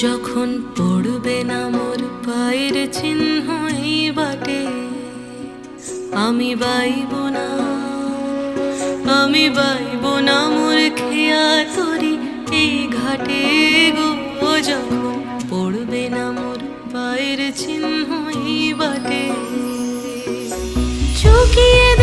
যখন পড়বে না মোর পায়ের চিহ্ন এই বাটে, আমি বাইব না, আমি বাইব না মোর খেয়া তরি এই ঘাটে গো। যখন পড়বে না মোর পায়ের চিহ্ন এই বাটে, চুকিয়ে